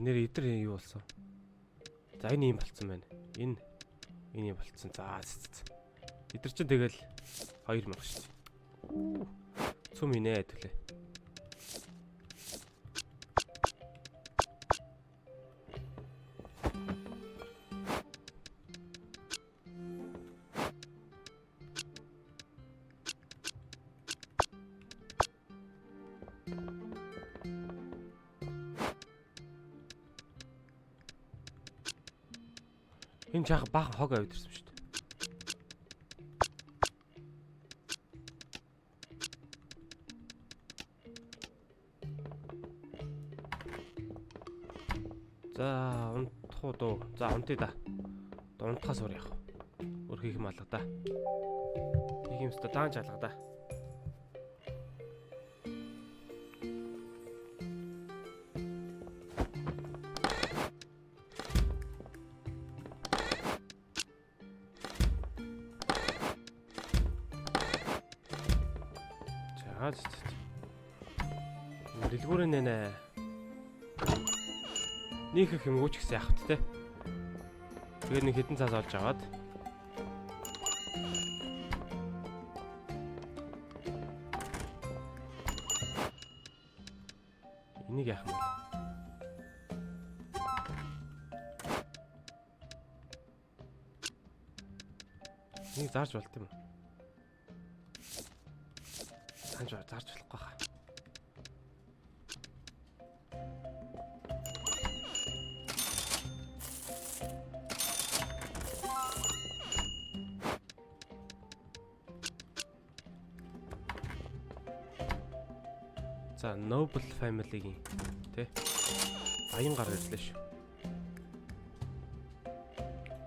нэр эдэр юу болсон? За энэ юм болцсон байна. Энэ юм болцсон. За эдэр чинь тэгэл 2000 шүү дээ. Цүм инээ төлөө. Энэ жаа баахан хог авид ирсэн шүү дээ. За унтах уу? За унтъя да. Унтахаас өөр яах вэ? Өөр хийх юм алга да. Хийх юм өстө даанч алга да. Дэлгүүрэн нэ. Нэг их юм ууч гэсэн яах вэ те. Тэгээд нэг хитэн цаас олж аваад. Энийг яах юм бэ? Энийг зарж болт юм уу? Зарж болохгүй хаа. За Noble family-гийн тий аян гар ирлээ шүү.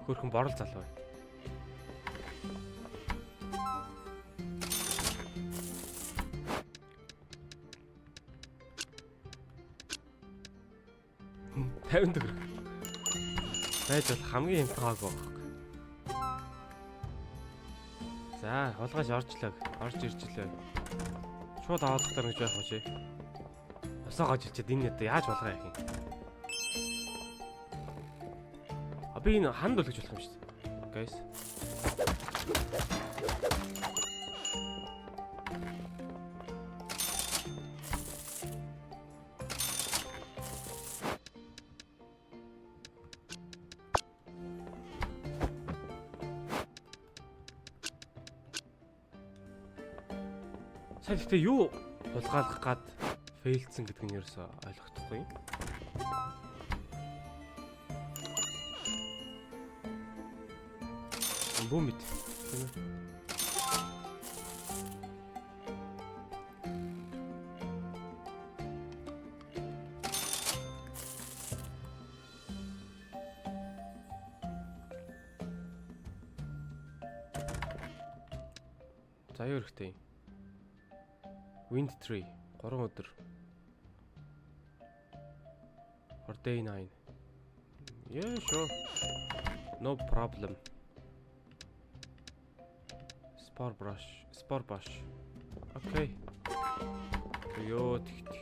Хөрхөн борол залуу байна. Тавин төгрөг. Байж бол хамгийн хямдгаагүй баг. За хулгайш орж ирж лээ. Шууд аваадахтар гэж байх уу чи? Усаагааж илчээд энэ одоо яаж болгоо яах юм? Би энэ ханд бол гэж болох юм шүү дээ. Guys. Гэхдээ юу хулгайлах гад фейлдсэн гэдэг нь ерөөсөө ойлгохдохгүй юм. Бомбит. За юу хэрэгтэй юм? Wind tree 3 өдөр. For day 9. Yeah, sure. No problem. Spore brush. Okay. Ёо тэгт.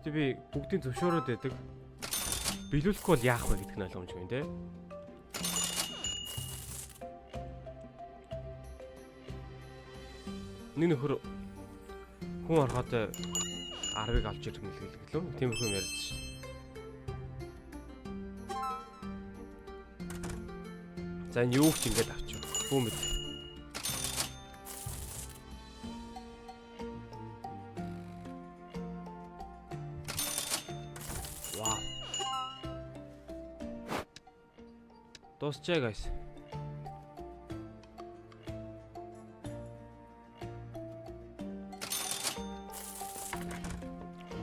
Тэ би бүгдийн зөвшөөрөөд байдаг. Биелүүлэхгүй бол яах вэ гэдэг нь ойлгомжгүй нэ. Нэг нөхөр хүн ороход 10-ыг авч ирэх мэлгэлэг лөө. Тиймэрхүү юм яриадсан шүү дээ. За энэ юу ч ингэж авчих. Бүү мэд. Вау. Дуусчээ guys.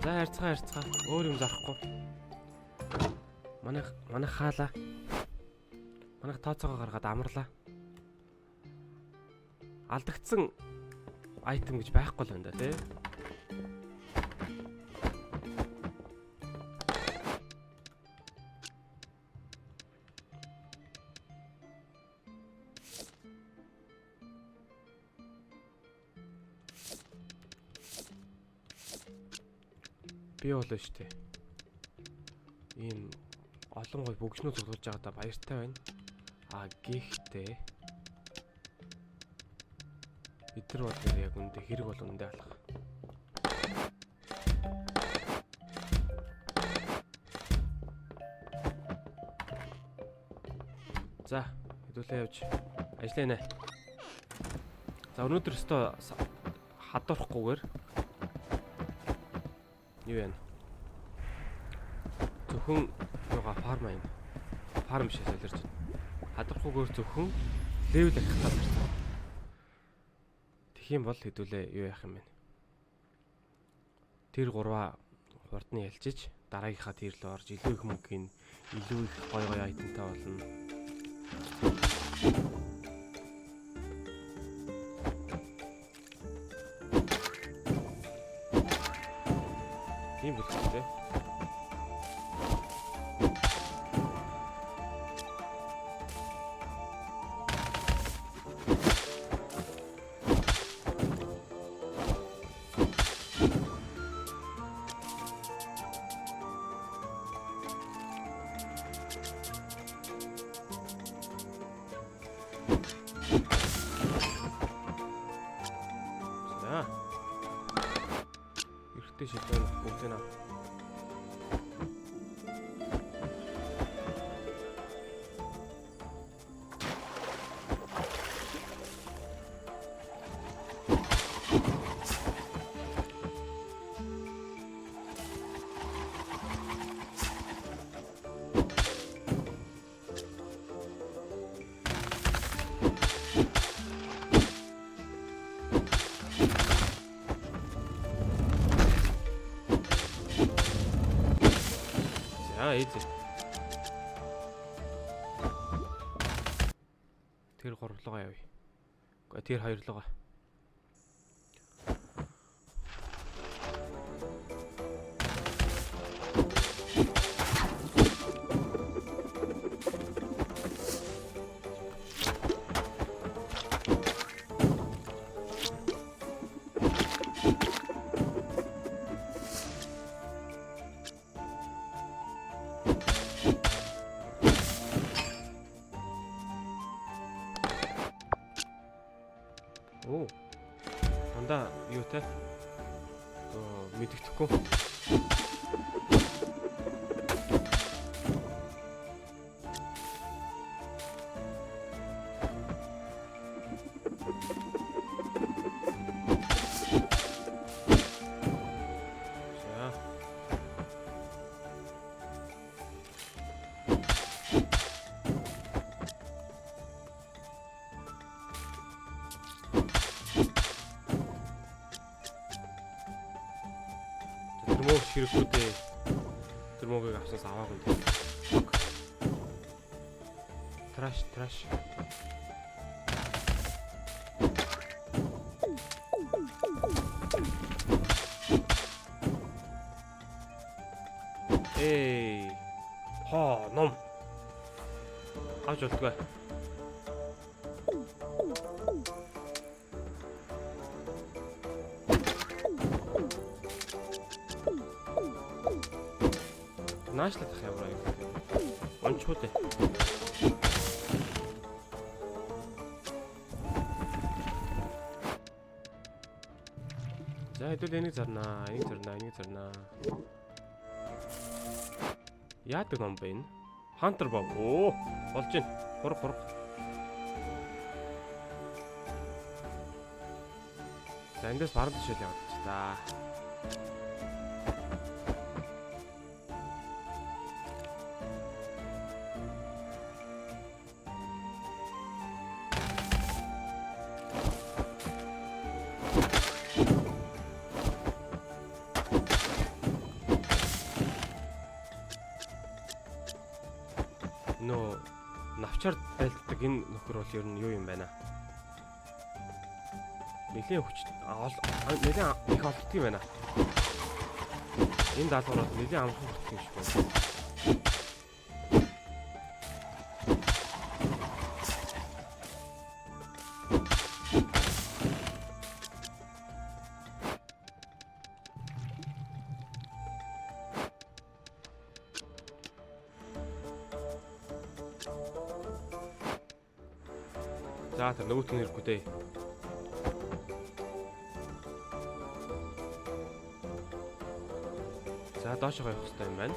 За харьцаа. Өөр юм зарахгүй. Манай хаалаа. Манайх тооцоогоо гаргаад амарлаа. Алдагдсан айтем гэж байхгүй л байна да тий. Би болоо штэ. Ийм олон гой бөгжнөө зургуулж байгаадаа баяртай байна. Гэхдээ эдгээр бол яг үндэ хэрэг бол үндэ алах. За, хэдүүлээ явж ажиллая нэ. За өнөөдөр өстө хадуурахгүйгээр юу яана? Зөвхөн юугаа фарм айн. Фарм шээ солирч. Хадуурахгүйгээр зөвхөн левел арих талаар. Тэгхийн бол хэдүүлээ юу яах юм бэ? Тэр 3 хурдны ялчиж дараагийнхаа тэр рүү орж илүү их мөнгөний илүү их гой айтемтай болно. Тийм билээ. Эртний шилэн бүгдийг нав. Эзэ. Тэр 3 руугаа явъя. Гэхдээ тэр 2 руугаа. Оо. Анда юу те? Мэддэхгүй. Тэрмог хэрэглүүдээ тэрмогийг авсаас аваагүй дээ. Траш. Эй. Ном. Авч болтгоо. Наашлах яваа юм. Ончууд ээ. За хэдүүл энийг зарнаа. Яадаг ном бэ энэ? Hunter Bob. Оо, болж байна. Хург. За эндээс баруун тишэл яваад ч та. Навчаар байлддаг энэ нөхөр бол ер нь юу юм байна? Нэлийн хүч нэлийн их олддог юм байна. Энэ даалгавар бол нэлийн амархан хүртэх юм шиг байна. За тэр нөгөөт нь ирэхгүй дээ. За доошоо явах хэрэгтэй юм байна.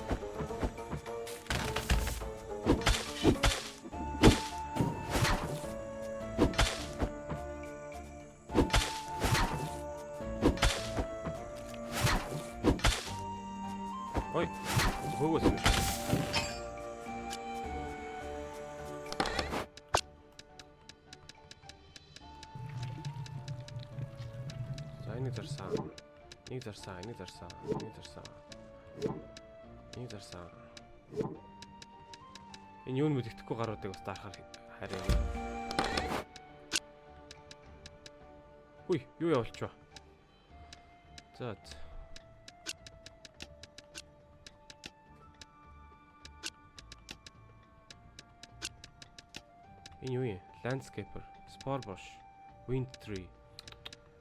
Ой, хөөгөөс юм шиг. За энийг зарсан. Нэг зарсан, энийг зарсан, энийг зарсан. Энийг зарсан. Энэ юу мэддэхгүй гаруудыг бас дарахаар харин. Үй, юу явуулчихва. За. Энэ юу юм? Landscaper, Spore Bush, Wind Tree.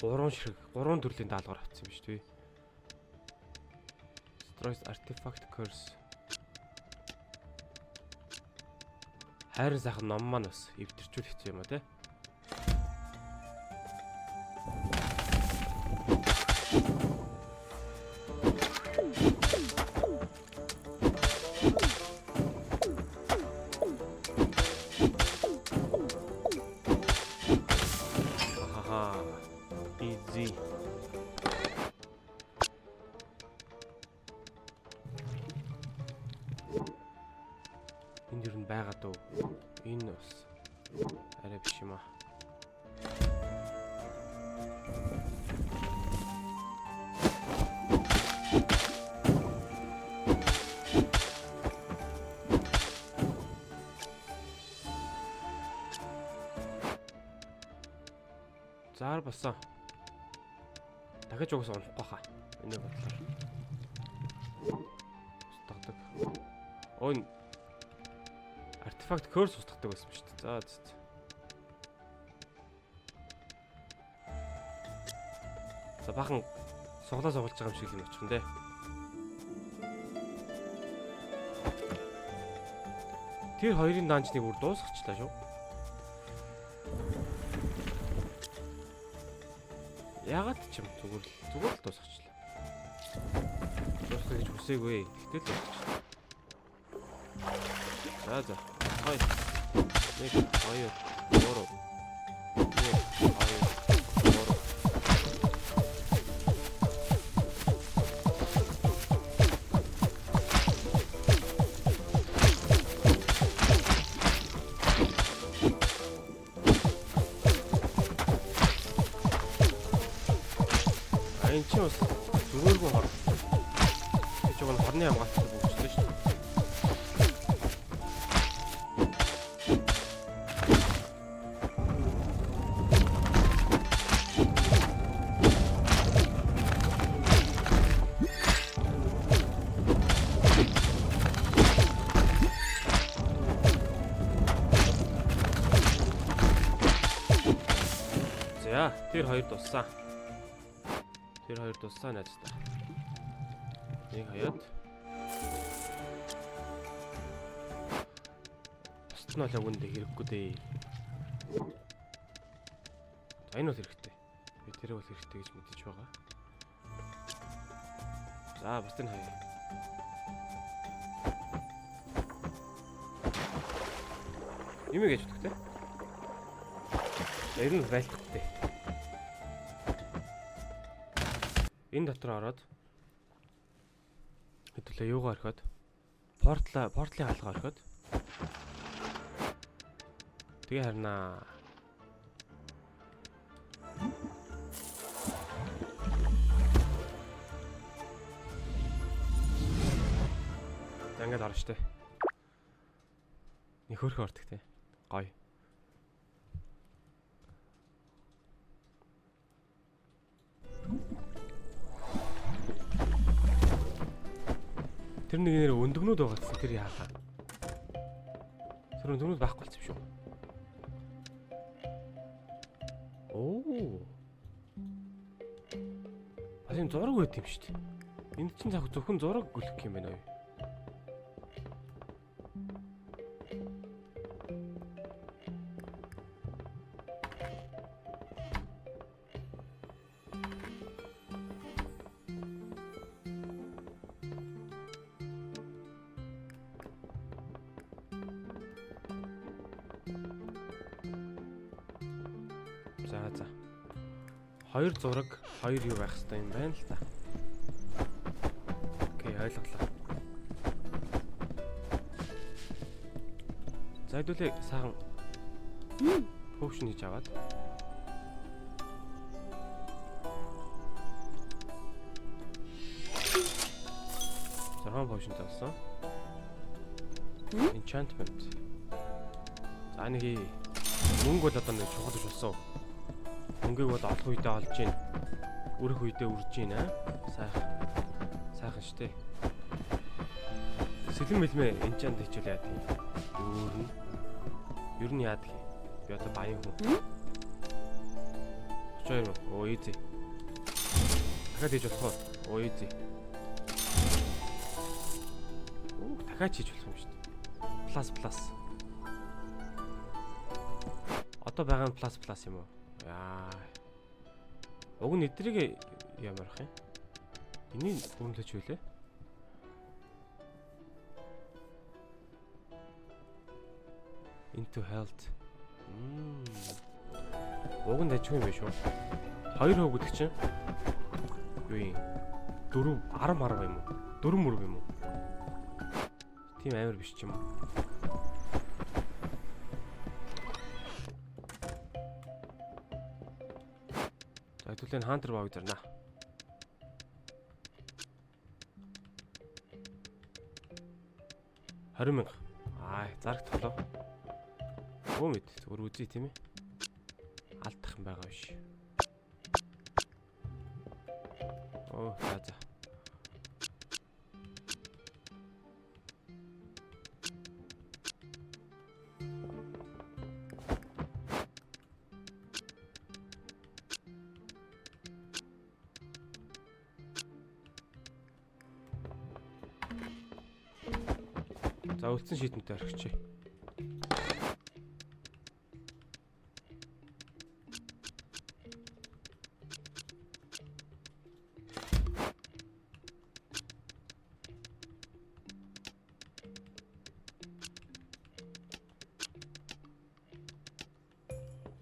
3 төрлийн даалгавар авсан юм биш үү? Destroys Artifact Curse. Хайрын сайхан ном маань бас эвдэрчүүл хэцүү юм а те. Easy. Энд юу н байгаа дөө. Энэ бас арай биш юм аа. Заар басан. Дахиж угсаа унахгүй хаа. Энийг бодлоо. Устгадаг. Ой. Artifact curse устгадаг байсан шүү дээ. За. За бахан суглаа сугалж байгаа юм шиг юм очих юм дээ. Тэр хоёрын данжныг бүр дуусгачлаа шүү. Яагаад ч юм зүгээр л дуусгачлаа. Дуусгах гэж хүсээгүй. Тэгтэл дуусгачлаа. За. 2 1 2 3 энэ ч бас зүгээргүй хор. Эч уг нь хорны хамгаалалтыг бүгдчлээ шүү дээ. За, тэр хоёр дуссан. Тэр хоёр дуссан найзтай. Нэг хаяад. Бусд нь олог үндэ хэрэггүй дээ. За энэ бол хэрэгтэй. Би тэрийг бол хэрэгтэй гэж мэдэж байгаа. За бусд нь хаяа. Юм гэж бодох те. Энэ нь байлттай. Энэ дотор ороод хэдүүлээ юугаа орхиод портлын хаалгаа орхиод тэгээ харнаа. Ингээд орно штэ. Нэг хөрх ордог те. Гоё. Тэр нэг нэр өндөгнүүд байгаа гэсэн тэр яахаа. Тэр өндөгнүүд байхгүй болсон юм шүү. Оо. Бас юм зураг байт юм шүү дээ. Энд чинь зөвхөн зураг гүлэх юм байна уу? 2 зураг, 2 юу байх хэрэгтэй юм байна л та. Окей, ойлголоо. За хэдүүлээ сайхан potion хийж аваад. Potion тавьсан. Enchantment. За нэг мөнгө бол одоо нэг чухал биш болсон. Мөнгөийг бол олох үедээ олж гин. Үрэх үедээ үрж гин аа. Сайхан штэ. Сэлэн мэлмэ enchant хийчихвэл яа тийм. Ер нь яадаг юм. Би одоо баян хүн. 32 мөн. Оо easy. Дахиад хийж болох уу? Оо easy. Дахиад хийж болох юм шүү дээ. Plus. Одоо байгаа нь plus юм уу? Яа. Уг нь эдрийг ямар ах юм? Энийг хөрөмлөж үлээ. Into health. Уг нь дажгүй юм биш үү? 2% гэдэг чинь юу юм? 10 юм уу? 4 мөрөг юм уу? Тийм амар биш ч юм уу. За хэдүүлээ хантер баг зарна. $20,000. Зарагт толоо. Өө мэд зүгээр үзье тийм ээ. Алдах юм байгаа биш. Оо за. За үлдсэн шийдэнтэй орхичих.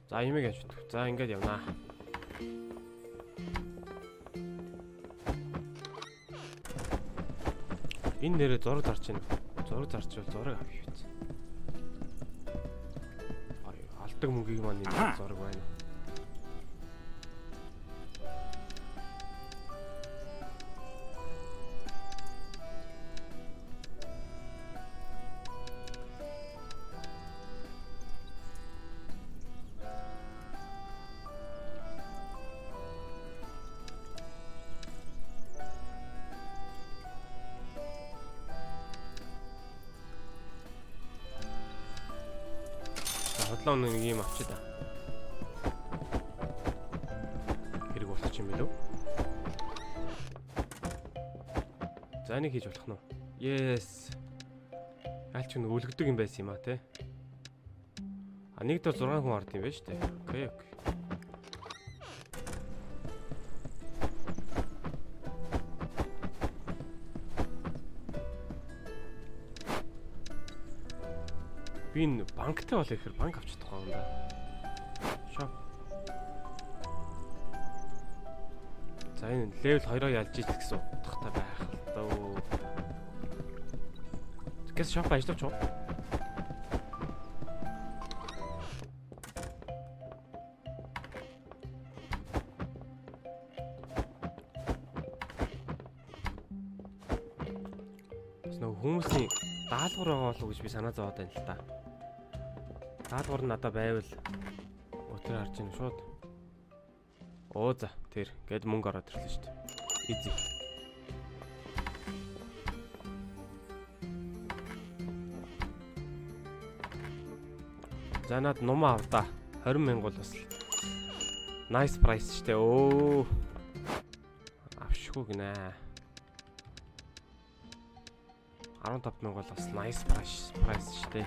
За имийг авч. За ингээд явнаа. Энэ нэрээ зураг зарч байна. Зураг зарчвал зураг авъя биз. Алдаг мөнгийг маань энэ зураг байна. Хотлоо нэг юм авчид. Хэрэг болчих юм билүү? За нэг хийж болох нь. Yes. Аль ч нэг үлгдэг юм байсан юм а те. Нэгд бол 6 хүн орд юм байна шүү дээ. Окей. Би энэ банктай бол ихээр банк авч чадахгүй юм да. Shop. За энэ level 2-оо ялж иж гэсэн утгатай байх л дөө. Гэс shop ажиллаж уу? Хүмүүсийн даалгавар байгаа болов уу гэж би санаа зовоод байна л да. Даалгавар нь надад байвал өтөр харж ийн шууд. Оо за тэр гээд мөнгө ороод ирлээ шүү дээ. Easy. За над нумаа ав да. 20,000 бол бас nice price шүү дээ. Оо. Авшгүй гинэ. 15,000 бол бас nice price шүү дээ.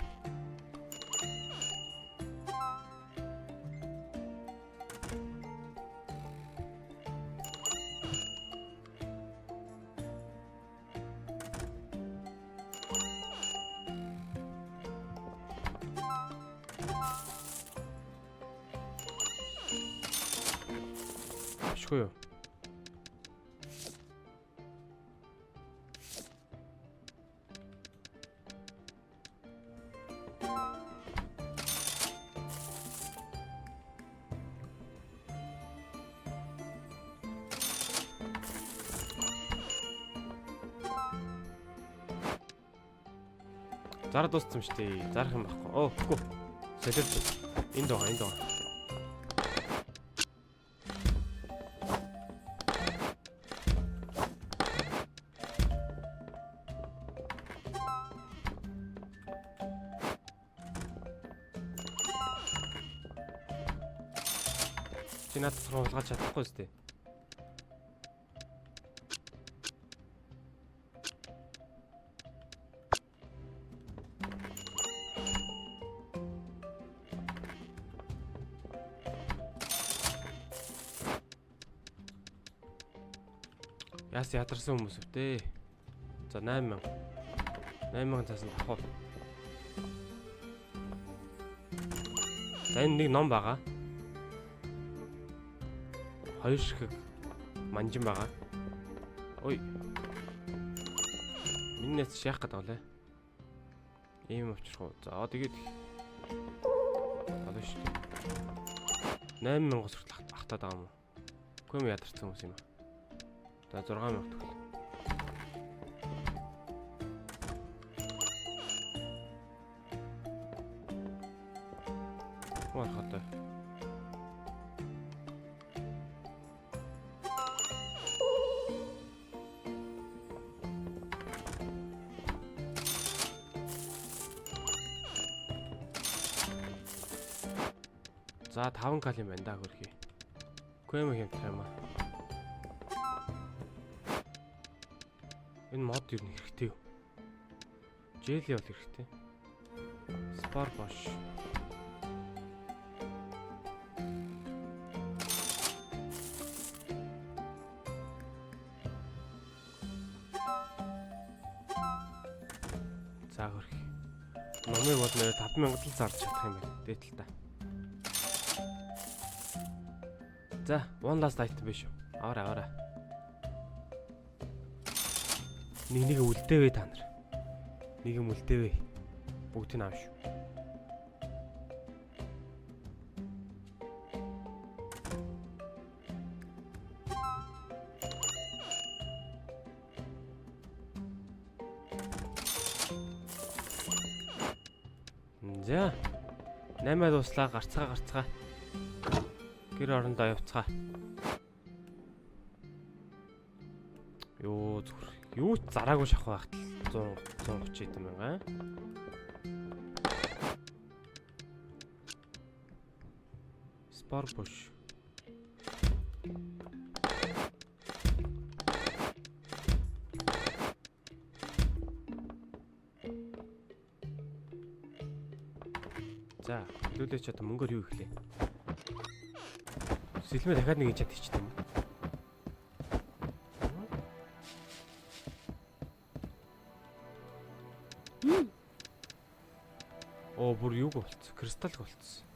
Болчихгүй юу? Зарад дууссан шүү дээ. Зарах юм байхгүй. Оо, үгүй. Солиод. Энд байгаа. Чи надад сургуулгаж чадахгүй зү. Яс ядарсан хүмүүс өвтэй. За 8000. 8000 цаасан авах. За энэ нэг ном байгаа. Хоёр шиг манжин байгаа. Ой. Миннээс шаах гэдэг болоо. Ийм авчрах уу. За тэгээд одоо шүү дээ. 8000 хүртэл ахтаад байгаа юм уу? Үгүй юм ядарсан хүмүүс юм аа. За 6000 төгөл. Хөөе. За 5 калим байна да хөрхий. Үгүй юм хэмтэх юм аа. Энэ мод юу хэрэгтэй юу? Жели бол хэрэгтэй. Спар бош. За хөрхий. Номыг бол нэр 5000 л зарж чадах юм байна. Дээтэл та. За, one last item биш үү? Аваарай. Нэг үлдээвэ та нар. Нэг юм үлдээвэ. Бүгдийг аав шүү. За. 8 дуслаа гарцгаа. Гэр орондоо явцгаа. Юу зүгээр. Юу ч зараагүй шахах байхад 130 хэдэн мянга. Спар буш. За, хөдөлгөөч одоо мөнгөөр юу ихлээ? Сэлмээ дахиад нэг чад хийчихсэн юм. Оо бүр юг болцсон. Кристалл болцсон.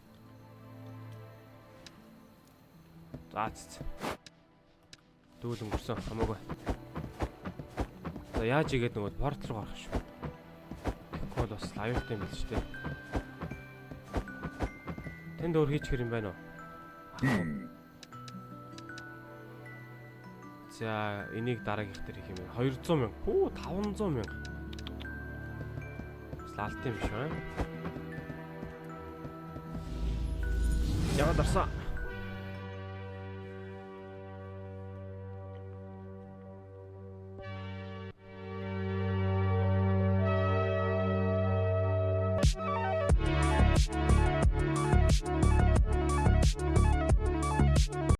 Заац. Дүүл өнгөрсөн хамаагүй. За яаж игээд нөгөө порт руу гарах шүү. Тэгвэл бас аюултай юм биш үү? Тэнд өөр хийчих юм байна уу? За энийг дараагийнх дээр хийх юм. 200 мянга. Хөө 500 мянга. Слалт юм шүү. Яагаад дарсан?